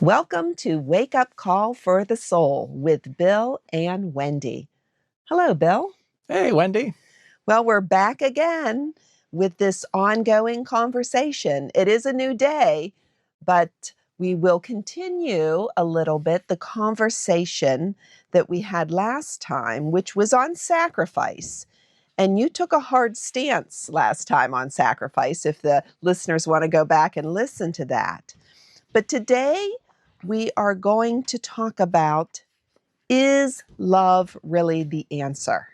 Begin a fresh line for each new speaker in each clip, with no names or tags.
Welcome to Wake Up Call for the Soul with Bill and Wendy. Hello, Bill.
Hey, Wendy.
Well, we're back again with this ongoing conversation. It is a new day, but we will continue a little bit the conversation that we had last time, which was on sacrifice. And you took a hard stance last time on sacrifice, if the listeners want to go back and listen to that. But today, we are going to talk about, is love really the answer?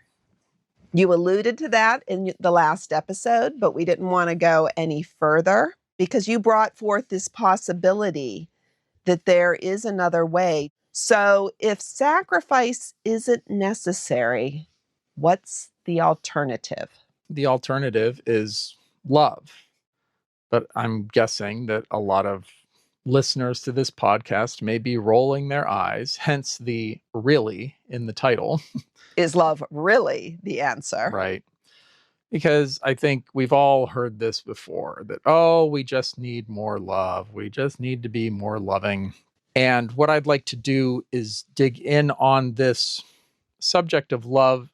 You alluded to that in the last episode, but we didn't want to go any further because you brought forth this possibility that there is another way. So if sacrifice isn't necessary, what's the alternative?
The alternative is love. But I'm guessing that a lot of listeners to this podcast may be rolling their eyes, hence the really in the title.
Is love really the answer?
Right. Because I think we've all heard this before that, oh, we just need more love. We just need to be more loving. And what I'd like to do is dig in on this subject of love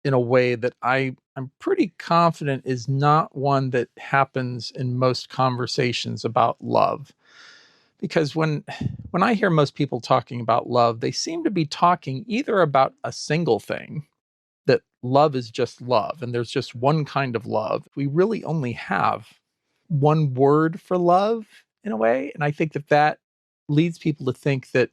in a way that I'm pretty confident is not one that happens in most conversations about love. Because when I hear most people talking about love, they seem to be talking either about a single thing, that love is just love, and there's just one kind of love. We really only have one word for love in a way, and I think that leads people to think that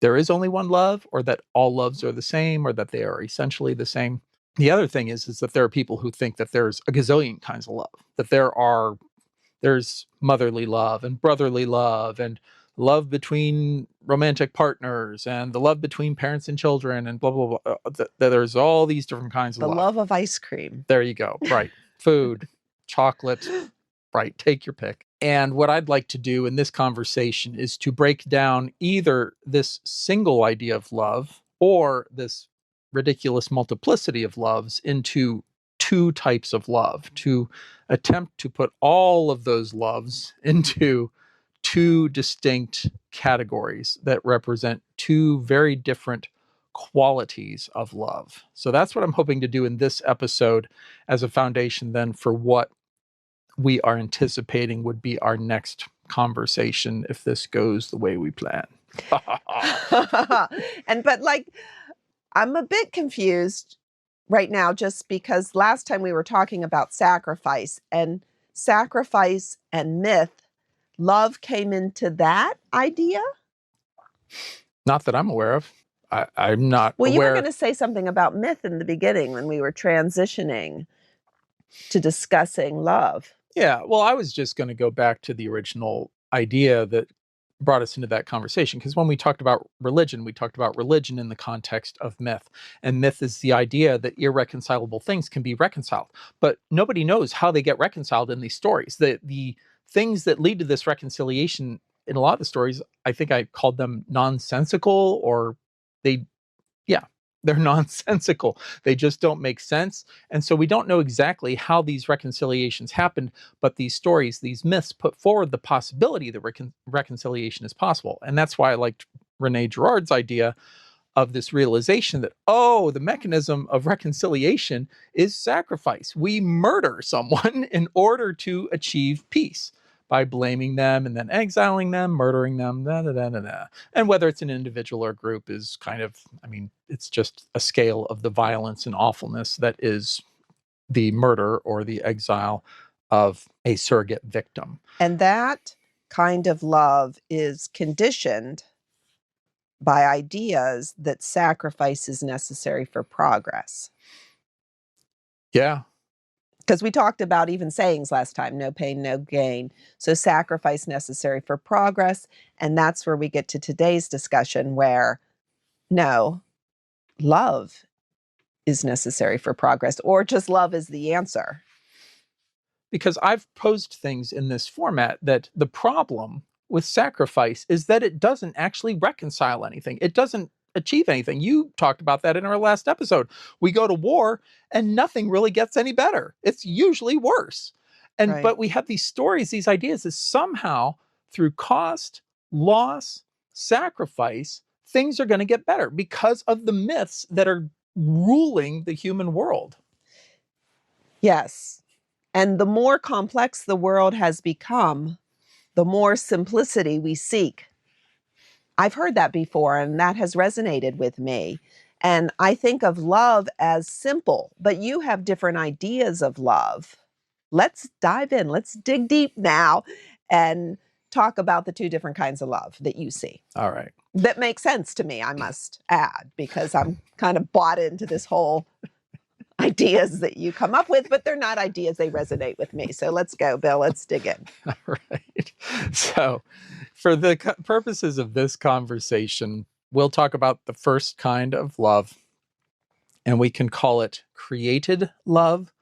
there is only one love, or that all loves are the same, or that they are essentially the same. The other thing is that there are people who think that there's a gazillion kinds of love, that there's motherly love and brotherly love and love between romantic partners and the love between parents and children and blah, blah, blah. There's all these different kinds of
The
love.
love of ice cream.
There you go. Right. Food, chocolate, right. Take your pick. And what I'd like to do in this conversation is to break down either this single idea of love or this ridiculous multiplicity of loves into two types of love, to attempt to put all of those loves into two distinct categories that represent two very different qualities of love. So that's what I'm hoping to do in this episode as a foundation then for what we are anticipating would be our next conversation if this goes the way we plan.
But I'm a bit confused right now just because last time we were talking about sacrifice and myth, love came into that idea?
Not that I'm aware of. I'm not
Well,
aware.
you were going to say something about myth in the beginning when we were transitioning to discussing love.
Yeah, well, I was just going to go back to the original idea that brought us into that conversation. Because when we talked about religion in the context of myth. And myth is the idea that irreconcilable things can be reconciled. But nobody knows how they get reconciled in these stories. The things that lead to this reconciliation in a lot of the stories, I think I called them nonsensical, or they're nonsensical. They just don't make sense. And so we don't know exactly how these reconciliations happened, but these stories, these myths put forward the possibility that reconciliation is possible. And that's why I liked Rene Girard's idea of this realization that, oh, the mechanism of reconciliation is sacrifice. We murder someone in order to achieve peace by blaming them and then exiling them, murdering them, And whether it's an individual or group is kind of, it's just a scale of the violence and awfulness that is the murder or the exile of a surrogate victim.
And that kind of love is conditioned by ideas that sacrifice is necessary for progress.
Yeah.
Because we talked about even sayings last time, no pain, no gain. So sacrifice necessary for progress. And that's where we get to today's discussion where, no, love is necessary for progress, or just love is the answer.
Because I've posed things in this format that the problem with sacrifice is that it doesn't actually reconcile anything. It doesn't achieve anything. You talked about that in our last episode. We go to war and nothing really gets any better. It's usually worse. And
Right.
But we have these stories, these ideas that somehow through cost loss, sacrifice, things are going to get better because of the myths that are ruling the human world.
Yes. And the more complex the world has become, the more simplicity we seek. I've heard that before, and that has resonated with me. And I think of love as simple, but you have different ideas of love. Let's dive in. Let's dig deep now and talk about the two different kinds of love that you see.
All right.
That makes sense to me, I must add, because I'm kind of bought into this whole ideas that you come up with, but they're not ideas, they resonate with me. So let's go, Bill, let's dig in.
All right. So, for the purposes of this conversation, we'll talk about the first kind of love, and we can call it created love,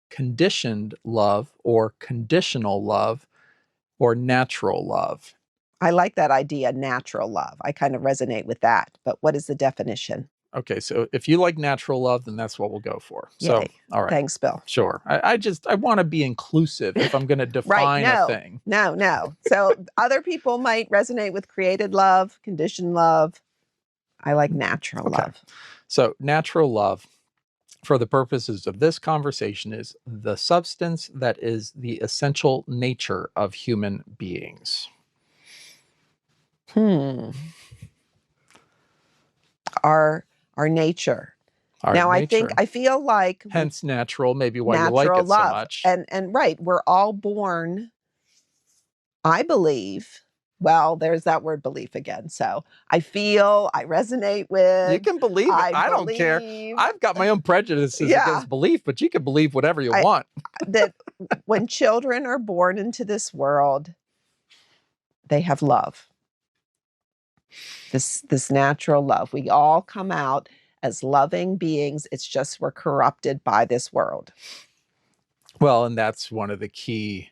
conditioned love, or conditional love, or natural love.
I like that idea, natural love. I kind of resonate with that. But what is the definition?
Okay, so if you like natural love, then that's what we'll go for. So,
Yay.
all right.
Thanks, Bill.
Sure. I want to be inclusive if I'm going to define
right.
a thing.
No. So other people might resonate with created love, conditioned love. I like natural love.
So natural love, for the purposes of this conversation, is the substance that is the essential nature of human beings.
Our nature.
Our
now,
nature.
I feel like
hence natural, maybe why you like it
love.
so much.
And right, we're all born, I believe. Well, there's that word belief again. So I feel, I resonate with.
You can believe it. I don't care. I've got my own prejudices against belief, but you can believe whatever you want.
That when children are born into this world, they have love. This natural love. We all come out as loving beings. It's just we're corrupted by this world.
Well, and that's one of the key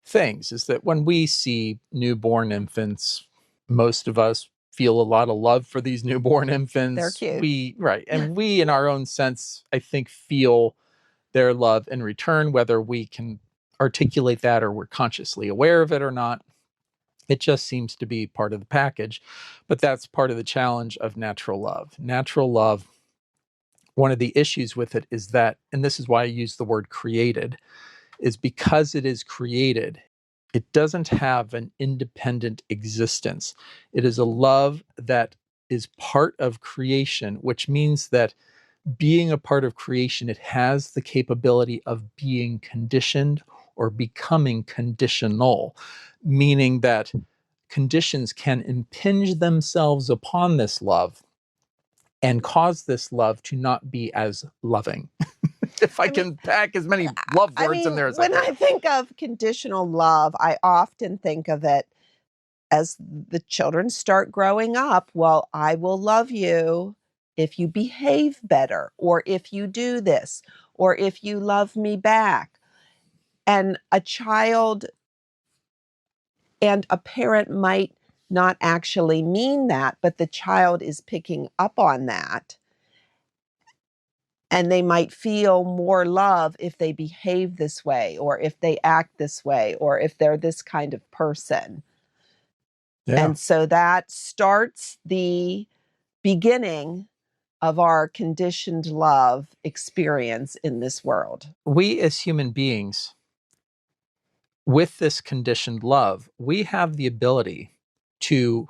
things, is that when we see newborn infants, most of us feel a lot of love for these newborn infants.
They're cute.
And we, in our own sense, I think, feel their love in return, whether we can articulate that or we're consciously aware of it or not. It just seems to be part of the package. But that's part of the challenge of natural love. Natural love, one of the issues with it is that, and this is why I use the word created, is because it is created, it doesn't have an independent existence. It is a love that is part of creation, which means that being a part of creation, it has the capability of being conditioned or becoming conditional, meaning that conditions can impinge themselves upon this love and cause this love to not be as loving. If I can pack as many love words in there as I can.
When I think of conditional love, I often think of it as the children start growing up. Well, I will love you if you behave better, or if you do this, or if you love me back. And a child and a parent might not actually mean that, but the child is picking up on that. And they might feel more love if they behave this way, or if they act this way, or if they're this kind of person. Yeah. And so that starts the beginning of our conditioned love experience in this world.
We as human beings, with this conditioned love, we have the ability to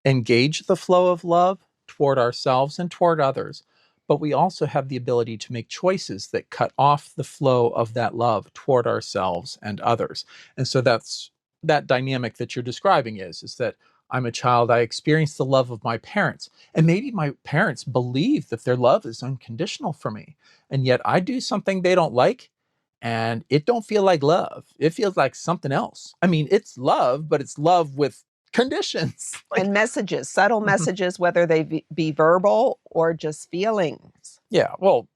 engage the flow of love toward ourselves and toward others, but we also have the ability to make choices that cut off the flow of that love toward ourselves and others. And so that's that dynamic that you're describing is that I'm a child, I experience the love of my parents, and maybe my parents believe that their love is unconditional for me, and yet I do something they don't like, and it don't feel like love. It feels like something else. I mean, it's love, but it's love with conditions.
And messages, subtle messages, whether they be verbal or just feelings.
Yeah, well,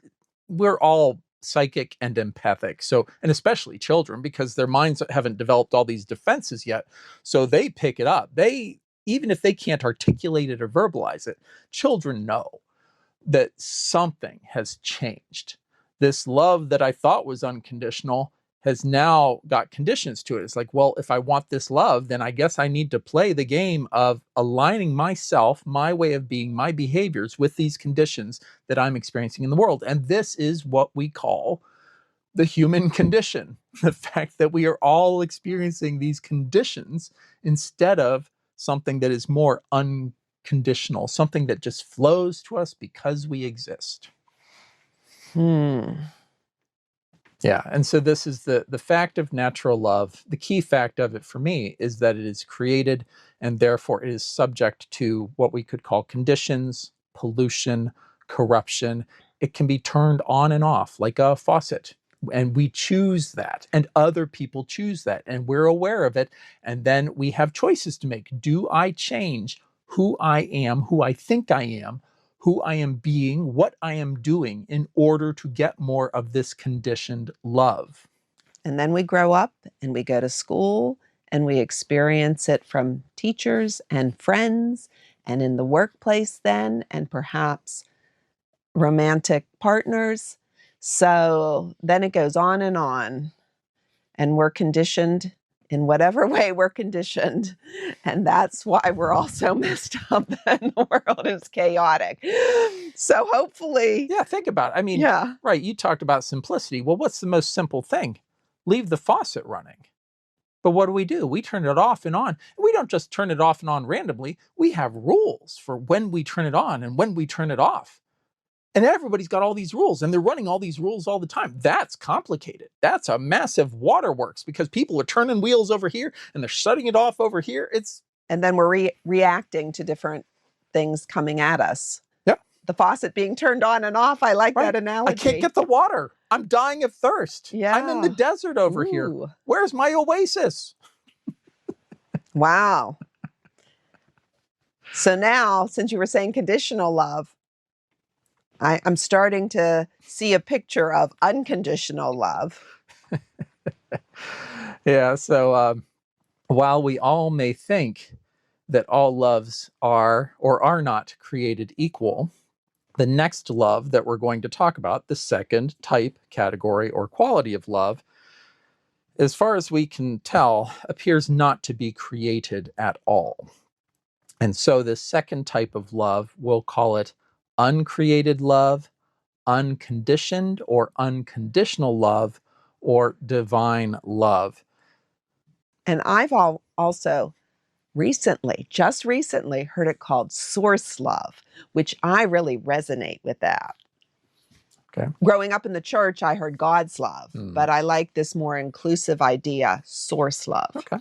we're all psychic and empathic. So, and especially children, because their minds haven't developed all these defenses yet. So they pick it up. Even if they can't articulate it or verbalize it, children know that something has changed. This love that I thought was unconditional has now got conditions to it. It's like, well, if I want this love, then I guess I need to play the game of aligning myself, my way of being, my behaviors with these conditions that I'm experiencing in the world. And this is what we call the human condition. The fact that we are all experiencing these conditions instead of something that is more unconditional, something that just flows to us because we exist. Yeah, and so this is the fact of natural love. The key fact of it for me is that it is created, and therefore it is subject to what we could call conditions, pollution, corruption. It can be turned on and off like a faucet, and we choose that, and other people choose that, and we're aware of it, and then we have choices to make. Do I change who I am, who I think I am, who I am being, what I am doing in order to get more of this conditioned love?
And then we grow up and we go to school and we experience it from teachers and friends and in the workplace then, and perhaps romantic partners. So then it goes on, and we're conditioned in whatever way we're conditioned. And that's why we're all so messed up and the world is chaotic. So hopefully.
Yeah, think about it. I mean,
Yeah.
right, you talked about simplicity. Well, what's the most simple thing? Leave the faucet running. But what do? We turn it off and on. We don't just turn it off and on randomly. We have rules for when we turn it on and when we turn it off. And everybody's got all these rules, and they're running all these rules all the time. That's complicated. That's a massive waterworks because people are turning wheels over here and they're shutting it off over here.
And then we're reacting to different things coming at us.
Yeah.
The faucet being turned on and off. I like that analogy.
I can't get the water. I'm dying of thirst.
Yeah.
I'm in the desert over here. Where's my oasis?
Wow. So now, since you were saying conditional love, I'm starting to see a picture of unconditional love.
Yeah, so while we all may think that all loves are or are not created equal, the next love that we're going to talk about, the second type, category, or quality of love, as far as we can tell, appears not to be created at all. And so this second type of love, we'll call it uncreated love, unconditioned or unconditional love, or divine love.
And I've also just recently heard it called source love, which I really resonate with that.
Okay.
Growing up in the church, I heard God's love, but I like this more inclusive idea, source love.
Okay.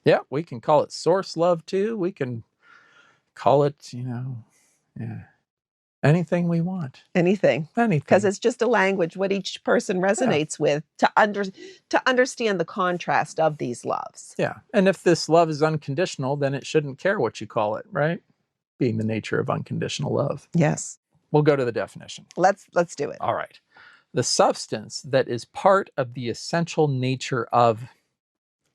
Yeah, we can call it source love too. We can call it, anything we want.
Anything.
Anything.
Because it's just a language, what each person resonates with to understand the contrast of these loves.
Yeah. And if this love is unconditional, then it shouldn't care what you call it, right? Being the nature of unconditional love.
Yes.
We'll go to the definition.
Let's do it.
All right. The substance that is part of the essential nature of,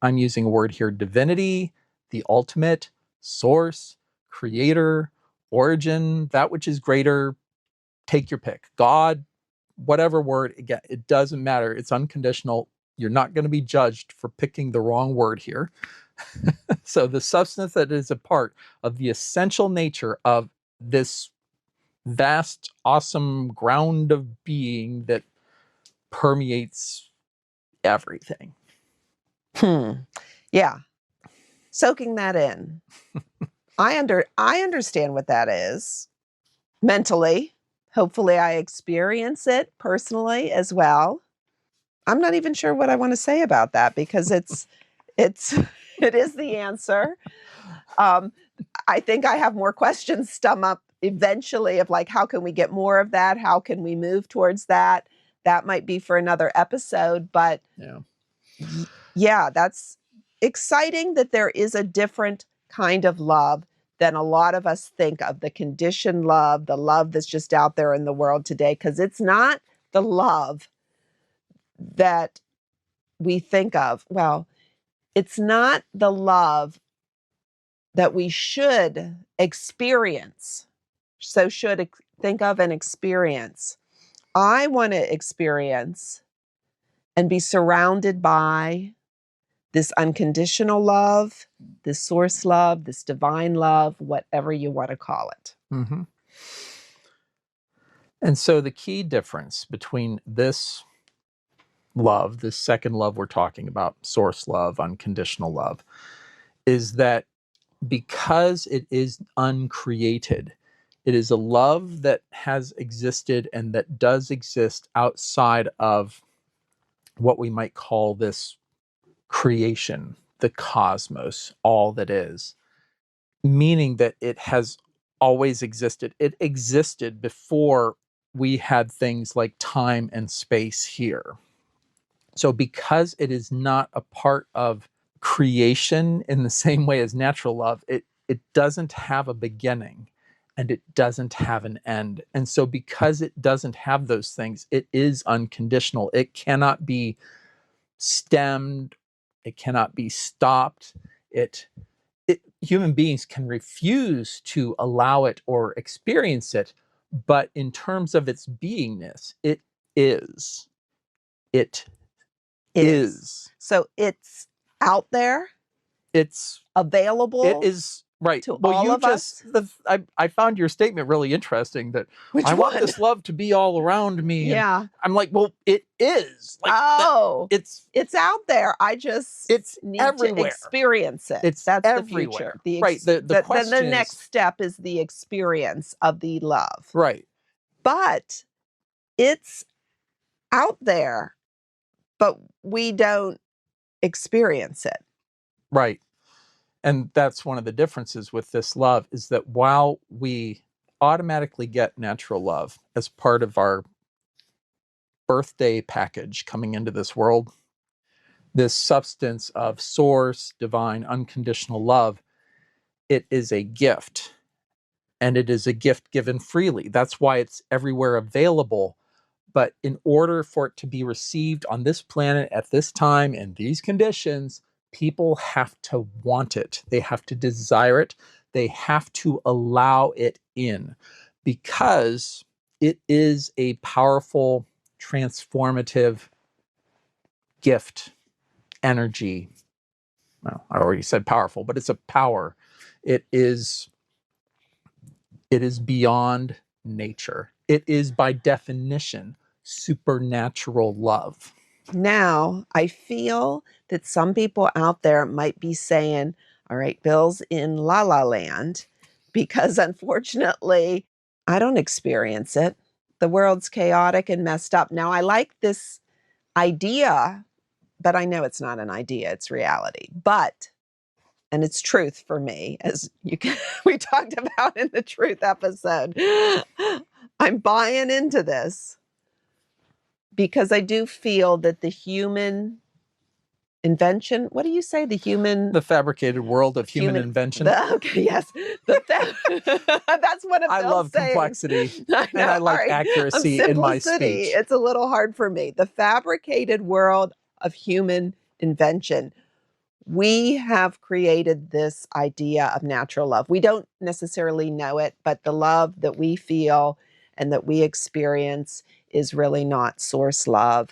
I'm using a word here, divinity, the ultimate, source, creator, origin, that which is greater, take your pick. God, whatever word, again, it doesn't matter. It's unconditional. You're not going to be judged for picking the wrong word here. So the substance that is a part of the essential nature of this vast, awesome ground of being that permeates everything.
Yeah. Soaking that in. I understand what that is mentally. Hopefully I experience it personally as well. I'm not even sure what I want to say about that because it is the answer. I think I have more questions stem up eventually of like, how can we get more of that? How can we move towards that? That might be for another episode, but yeah, that's exciting that there is a different kind of love than a lot of us think of, the conditioned love, the love that's just out there in the world today, because it's not the love that we think of. Well, it's not the love that we should experience. So think of and experience. I want to experience and be surrounded by this unconditional love, this source love, this divine love, whatever you want to call it.
Mm-hmm. And so the key difference between this love, this second love we're talking about, source love, unconditional love, is that because it is uncreated, it is a love that has existed and that does exist outside of what we might call this creation, the cosmos, all that is, meaning that it has always existed. It existed before we had things like time and space here. So because it is not a part of creation in the same way as natural love, it doesn't have a beginning and it doesn't have an end. And so because it doesn't have those things, it is unconditional. It cannot be stemmed, it cannot be stopped. Human beings can refuse to allow it or experience it, but in terms of its beingness, it is. It is.
So it's out there.
It
available.
is right
to
well,
all
you
of
just
us.
I found your statement really interesting that
Which
I want
one?
this love to be all around me.
Yeah.
And I'm like, well, it is. Like,
it's out there. I just need
everywhere.
to experience it.
That's
everywhere.
The future. Right. The question
then the next step is the experience of the love.
Right.
But it's out there, but we don't experience it.
Right. And that's one of the differences with this love, is that while we automatically get natural love as part of our birthday package coming into this world, this substance of source, divine, unconditional love, it is a gift. And it is a gift given freely. That's why it's everywhere available. But in order for it to be received on this planet at this time in these conditions, people have to want it. They have to desire it. They have to allow it in, because it is a powerful, transformative gift, energy. Well, I already said powerful, but it's a power. It is beyond nature. It is by definition supernatural love.
Now, I feel that some people out there might be saying, all right, Bill's in La La Land, because unfortunately, I don't experience it. The world's chaotic and messed up. Now, I like this idea, but I know it's not an idea, it's reality. And it's truth for me, as we talked about in the truth episode. I'm buying into this because I do feel that the human invention, what do you say?
The fabricated world of human invention.
Yes. That's what
I love complexity. And I like accuracy in my speech.
It's a little hard for me. The fabricated world of human invention. We have created this idea of natural love. We don't necessarily know it, but the love that we feel and that we experience is really not source love.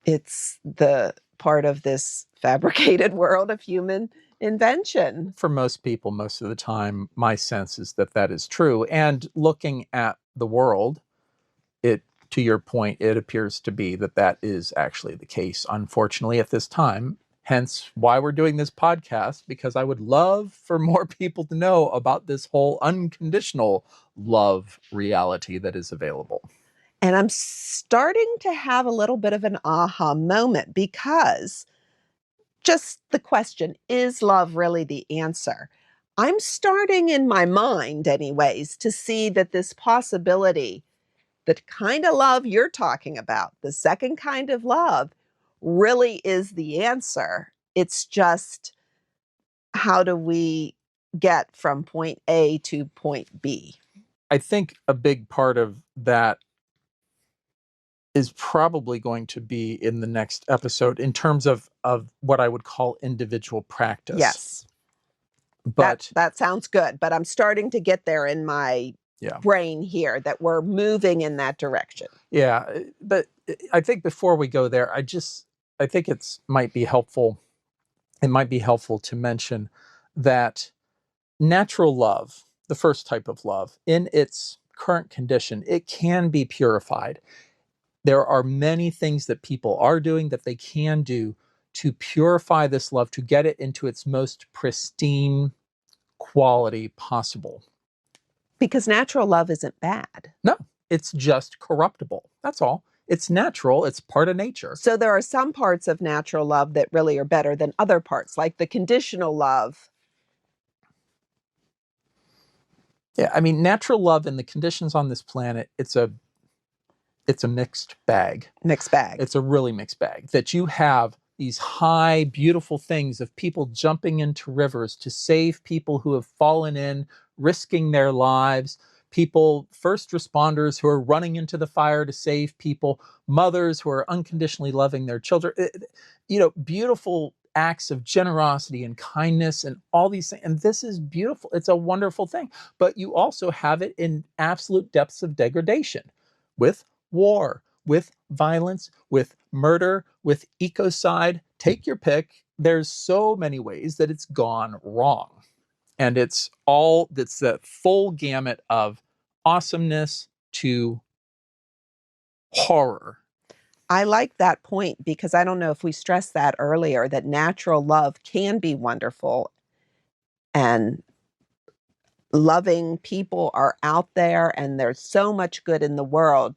It's the part of this fabricated world of human invention.
For most people, most of the time, my sense is that that is true. And looking at the world, to your point, it appears to be that that is actually the case, unfortunately, at this time. Hence why we're doing this podcast, because I would love for more people to know about this whole unconditional love reality that is available.
And I'm starting to have a little bit of an aha moment, because just the question, is love really the answer? I'm starting in my mind, anyways, to see that this possibility, the kind of love you're talking about, the second kind of love, really is the answer. It's just, how do we get from point A to point B?
I think a big part of that is probably going to be in the next episode in terms of what I would call individual practice.
Yes. But that sounds good. But I'm starting to get there in my brain here, that we're moving in that direction.
Yeah. But I think before we go there, I think might be helpful. It might be helpful to mention that natural love, the first type of love, in its current condition, it can be purified. There are many things that people are doing that they can do to purify this love, to get it into its most pristine quality possible.
Because natural love isn't bad.
No, it's just corruptible. That's all. It's natural. It's part of nature.
So there are some parts of natural love that really are better than other parts, like the conditional love.
Yeah, I mean, natural love and the conditions on this planet, it's a mixed bag.
Mixed bag.
It's a really mixed bag. That you have these high, beautiful things of people jumping into rivers to save people who have fallen in, risking their lives, people, first responders who are running into the fire to save people, mothers who are unconditionally loving their children, beautiful acts of generosity and kindness and all these things. And this is beautiful. It's a wonderful thing. But you also have it in absolute depths of degradation with war, with violence, with murder, with ecocide. Take your pick. There's so many ways that it's gone wrong. And it's that full gamut of awesomeness to horror.
I like that point because I don't know if we stressed that earlier, that natural love can be wonderful and loving people are out there and there's so much good in the world.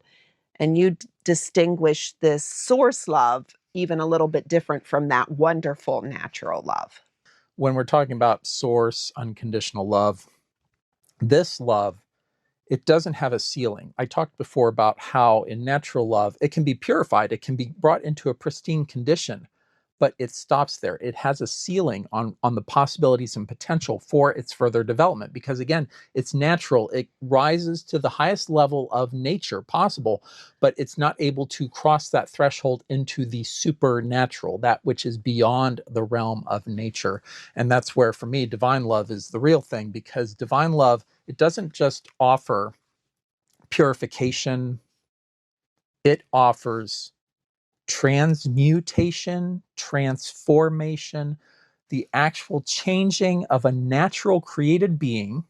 And you distinguish this source love even a little bit different from that wonderful natural love.
When we're talking about source, unconditional love, this love, it doesn't have a ceiling. I talked before about how in natural love, it can be purified, it can be brought into a pristine condition, but it stops there. It has a ceiling on the possibilities and potential for its further development because, again, it's natural. It rises to the highest level of nature possible, but it's not able to cross that threshold into the supernatural, that which is beyond the realm of nature. And that's where, for me, divine love is the real thing, because divine love, it doesn't just offer purification, it offers transmutation, transformation, the actual changing of a natural created being,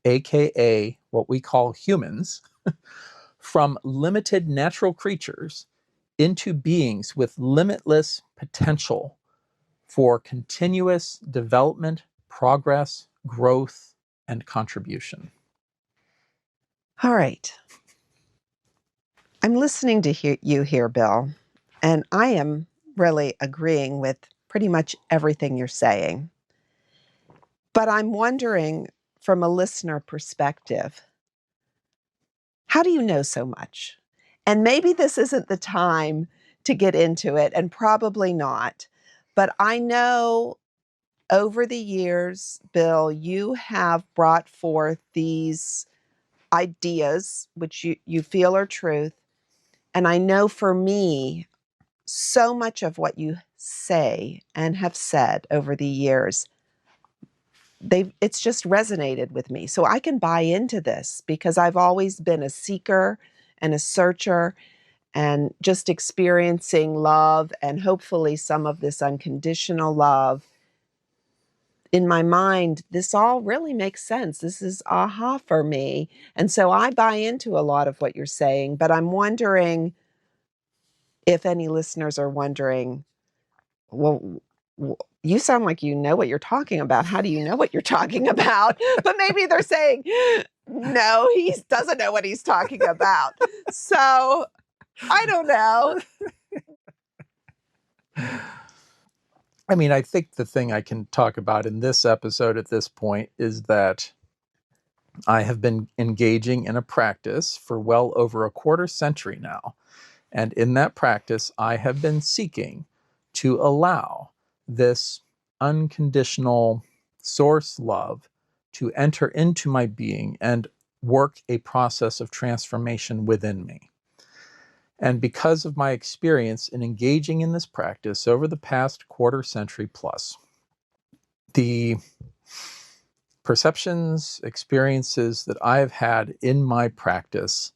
aka what we call humans, from limited natural creatures into beings with limitless potential for continuous development, progress, growth, and contribution.
All right. I'm listening to you here, Bill, and I am really agreeing with pretty much everything you're saying. But I'm wondering, from a listener perspective, how do you know so much? And maybe this isn't the time to get into it, and probably not. But I know over the years, Bill, you have brought forth these ideas, which you feel are truth. And I know for me, so much of what you say and have said over the years, it's just resonated with me. So I can buy into this because I've always been a seeker and a searcher and just experiencing love and hopefully some of this unconditional love. In my mind, this all really makes sense. This is aha for me. And so I buy into a lot of what you're saying, but I'm wondering if any listeners are wondering, well, you sound like you know what you're talking about. How do you know what you're talking about? But maybe they're saying, no, he doesn't know what he's talking about. So I don't know.
I mean, I think the thing I can talk about in this episode at this point is that I have been engaging in a practice for well over a quarter century now. And in that practice, I have been seeking to allow this unconditional source love to enter into my being and work a process of transformation within me. And because of my experience in engaging in this practice over the past quarter century plus, the perceptions, experiences that I have had in my practice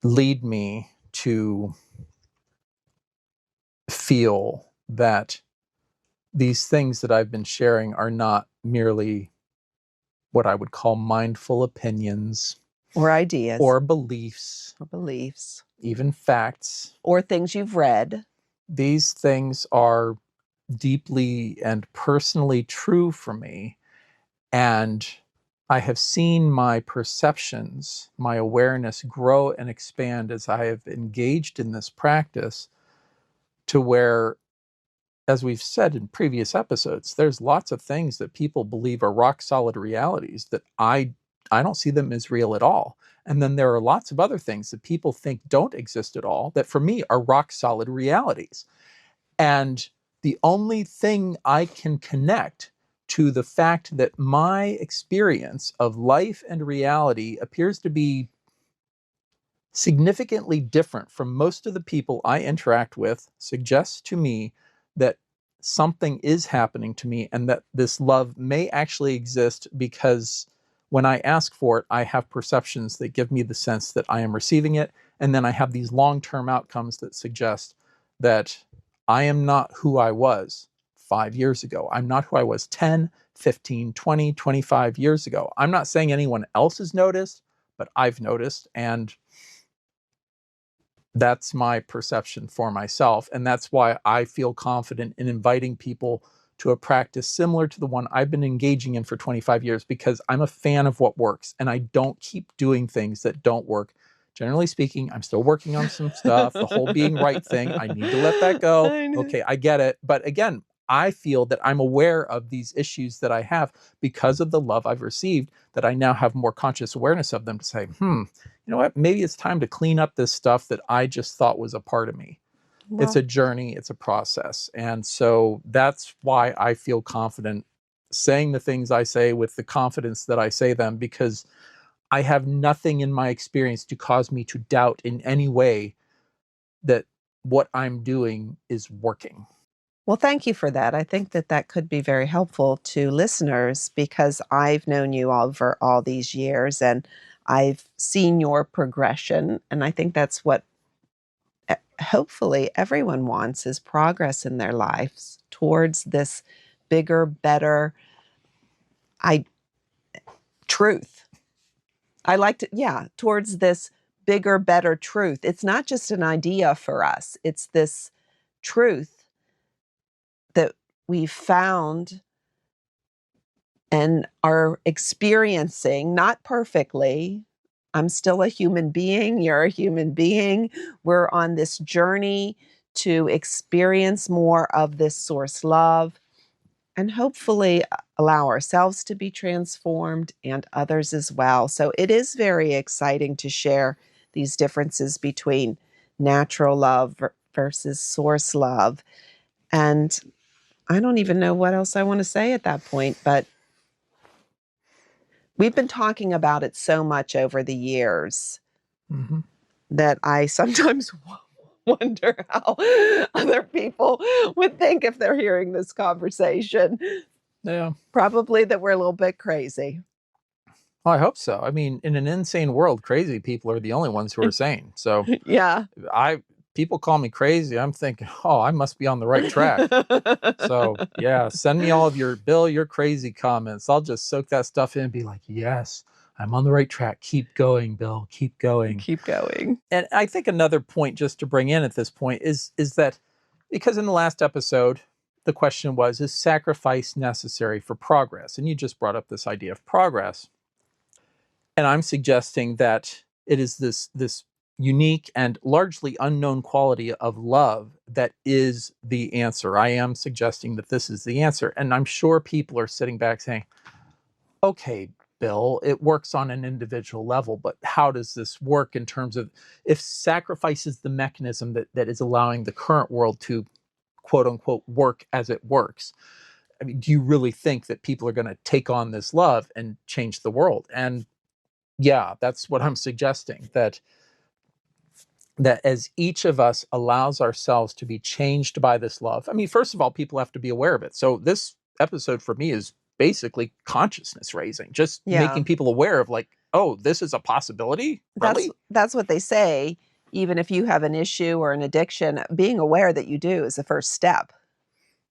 lead me to feel that these things that I've been sharing are not merely what I would call mindful opinions
or ideas
or beliefs, even facts,
or things you've read.
These things are deeply and personally true for me. And I have seen my perceptions, my awareness grow and expand as I have engaged in this practice, to where, as we've said in previous episodes, there's lots of things that people believe are rock solid realities that I don't see them as real at all. And then there are lots of other things that people think don't exist at all that for me are rock solid realities. And the only thing I can connect to the fact that my experience of life and reality appears to be significantly different from most of the people I interact with suggests to me that something is happening to me, and that this love may actually exist, because when I ask for it, I have perceptions that give me the sense that I am receiving it. And then I have these long-term outcomes that suggest that I am not who I was 5 years ago. I'm not who I was 10, 15, 20, 25 years ago. I'm not saying anyone else has noticed, but I've noticed. And that's my perception for myself. And that's why I feel confident in inviting people to a practice similar to the one I've been engaging in for 25 years, because I'm a fan of what works and I don't keep doing things that don't work. Generally speaking, I'm still working on some stuff. The whole being right thing, I need to let that go. Okay, I get it. But again, I feel that I'm aware of these issues that I have because of the love I've received, that I now have more conscious awareness of them to say, you know what, maybe it's time to clean up this stuff that I just thought was a part of me. Well, it's a journey, it's a process. And so that's why I feel confident saying the things I say with the confidence that I say them, because I have nothing in my experience to cause me to doubt in any way that what I'm doing is working.
Well, thank you for that. I think that that could be very helpful to listeners, because I've known you over all these years and I've seen your progression. And I think that's what hopefully everyone wants, is progress in their lives towards this bigger, better truth. I like to, towards this bigger, better truth. It's not just an idea for us. It's this truth that we've found and are experiencing, not perfectly. I'm still a human being. You're a human being. We're on this journey to experience more of this source love and hopefully allow ourselves to be transformed and others as well. So it is very exciting to share these differences between natural love versus source love. And I don't even know what else I want to say at that point, but we've been talking about it so much over the years that I sometimes wonder how other people would think if they're hearing this conversation.
Yeah.
Probably that we're a little bit crazy.
Well, I hope so. I mean, in an insane world, crazy people are the only ones who are sane. So
yeah,
people call me crazy. I'm thinking, oh, I must be on the right track. So yeah, send me all of your Bill, you're crazy comments. I'll just soak that stuff in and be like, yes, I'm on the right track. Keep going, Bill. Keep going.
Keep going.
And I think another point just to bring in at this point is that, because in the last episode, the question was, is sacrifice necessary for progress? And you just brought up this idea of progress. And I'm suggesting that it is this unique and largely unknown quality of love that is the answer. I am suggesting that this is the answer. And I'm sure people are sitting back saying, okay, Bill, it works on an individual level, but how does this work in terms of, if sacrifice is the mechanism that is allowing the current world to, quote unquote, work as it works? I mean, do you really think that people are going to take on this love and change the world? And yeah, that's what I'm suggesting, that as each of us allows ourselves to be changed by this love. I mean, first of all, people have to be aware of it. So this episode for me is basically consciousness raising, just making people aware of, like, oh, this is a possibility. Really?
That's what they say. even if you have an issue or an addiction, being aware that you do is the first step.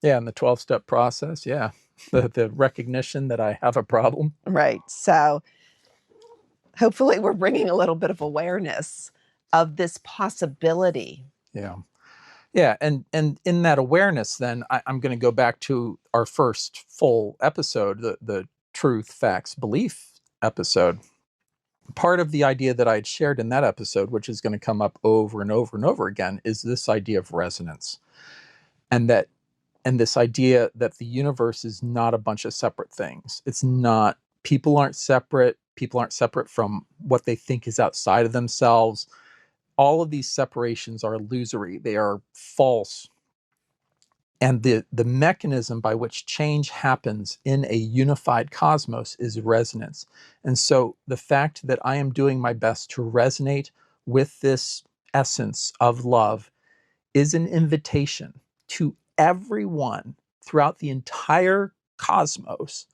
Yeah, and the 12-step process, yeah. The recognition that I have a problem.
Right. So hopefully we're bringing a little bit of awareness of this possibility.
Yeah. Yeah, and in that awareness, then I'm going to go back to our first full episode, the truth, facts, belief episode. Part of the idea that I had shared in that episode, which is going to come up over and over and over again, is this idea of resonance, and this idea that the universe is not a bunch of separate things. It's not. People aren't separate. People aren't separate from what they think is outside of themselves. All of these separations are illusory. They are false. And the mechanism by which change happens in a unified cosmos is resonance. And so the fact that I am doing my best to resonate with this essence of love is an invitation to everyone throughout the entire cosmos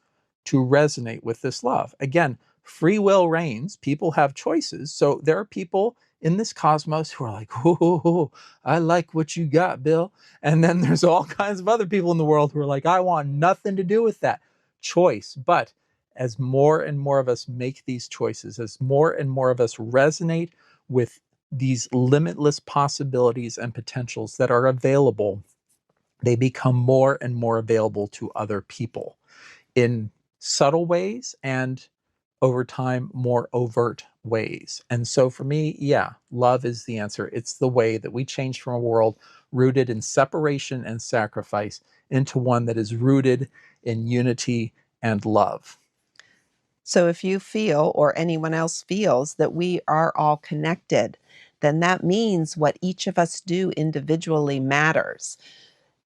to resonate with this love. Again, free will reigns. People have choices. So there are people in this cosmos who are like, oh, I like what you got, Bill. And then there's all kinds of other people in the world who are like, I want nothing to do with that choice. But as more and more of us make these choices, as more and more of us resonate with these limitless possibilities and potentials that are available, they become more and more available to other people in subtle ways and over time, more overt ways. And so for me, yeah, love is the answer. It's the way that we change from a world rooted in separation and sacrifice into one that is rooted in unity and love.
So if you feel, or anyone else feels, that we are all connected, then that means what each of us do individually matters.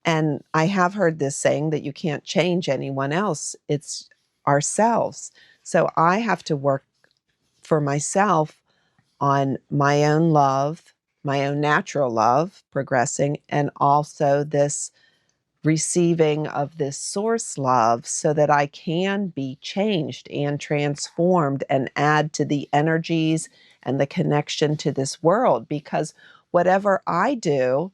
And I have heard this saying that you can't change anyone else, it's ourselves. So I have to work for myself on my own love, my own natural love, progressing, and also this receiving of this source love so that I can be changed and transformed and add to the energies and the connection to this world. Because whatever I do,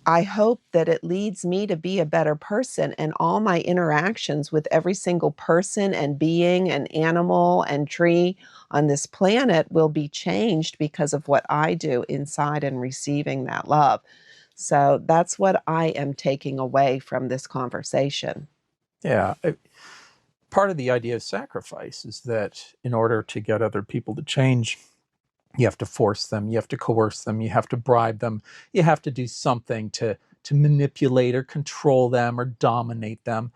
I hope that it leads me to be a better person, and all my interactions with every single person and being and animal and tree on this planet will be changed because of what I do inside and receiving that love. So that's what I am taking away from this conversation.
Yeah. Part of the idea of sacrifice is that in order to get other people to change, you have to force them, you have to coerce them, you have to bribe them, you have to do something to manipulate or control them or dominate them.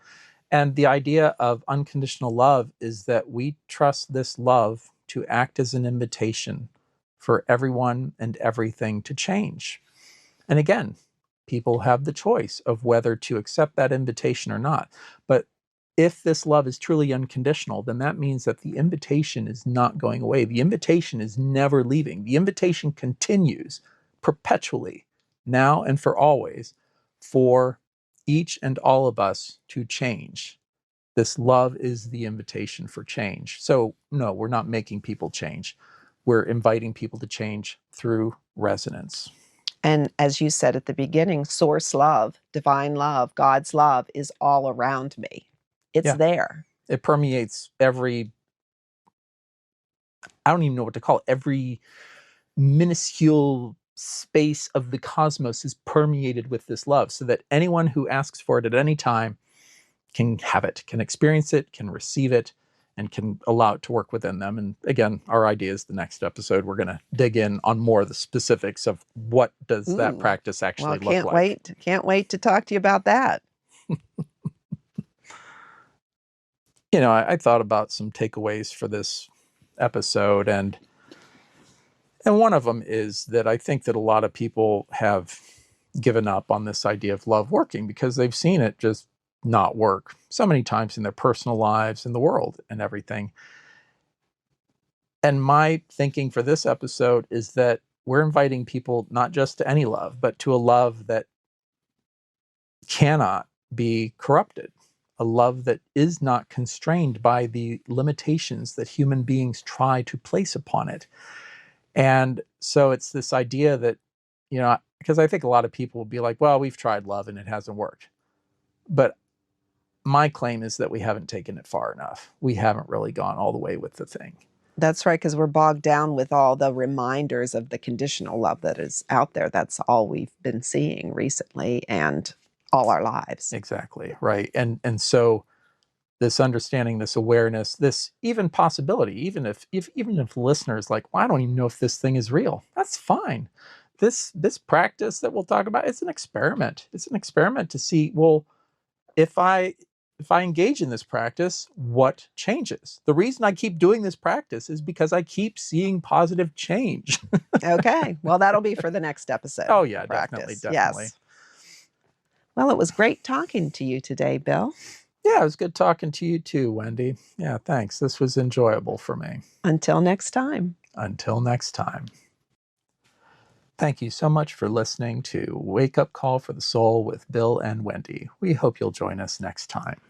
And the idea of unconditional love is that we trust this love to act as an invitation for everyone and everything to change. And again, people have the choice of whether to accept that invitation or not. But if this love is truly unconditional, then that means that the invitation is not going away. The invitation is never leaving. The invitation continues perpetually, now and for always, for each and all of us to change. This love is the invitation for change. So, no, we're not making people change. We're inviting people to change through resonance.
And as you said at the beginning, source love, divine love, God's love is all around me. It's
Yeah,
there.
it permeates every, I don't even know what to call it, every minuscule space of the cosmos is permeated with this love so that anyone who asks for it at any time can have it, can experience it, can receive it, and can allow it to work within them. And again, our idea is the next episode, we're going to dig in on more of the specifics of what does that
Ooh,
practice
well,
actually look
can't
like.
wait. Can't wait to talk to you about that.
You know, I thought about some takeaways for this episode, and one of them is that I think that a lot of people have given up on this idea of love working because they've seen it just not work so many times in their personal lives, in the world, and everything. And my thinking for this episode is that we're inviting people not just to any love, but to a love that cannot be corrupted, a love that is not constrained by the limitations that human beings try to place upon it. And so it's this idea that, because I think a lot of people will be like, well, we've tried love and it hasn't worked. But my claim is that we haven't taken it far enough. We haven't really gone all the way with the thing.
That's right, because we're bogged down with all the reminders of the conditional love that is out there. That's all we've been seeing recently and all our lives.
Exactly, right. And so this understanding, this awareness, this even possibility, even if listeners like, well, I don't even know if this thing is real, that's fine. This practice that we'll talk about, it's an experiment. It's an experiment to see, well, if I engage in this practice, what changes? The reason I keep doing this practice is because I keep seeing positive change.
Okay. Well, that'll be for the next episode.
Oh yeah,
practice.
definitely.
Yes. Well, it was great talking to you today, Bill.
Yeah, it was good talking to you too, Wendy. Yeah, thanks. This was enjoyable for me.
Until next time.
Until next time. Thank you so much for listening to Wake Up Call for the Soul with Bill and Wendy. We hope you'll join us next time.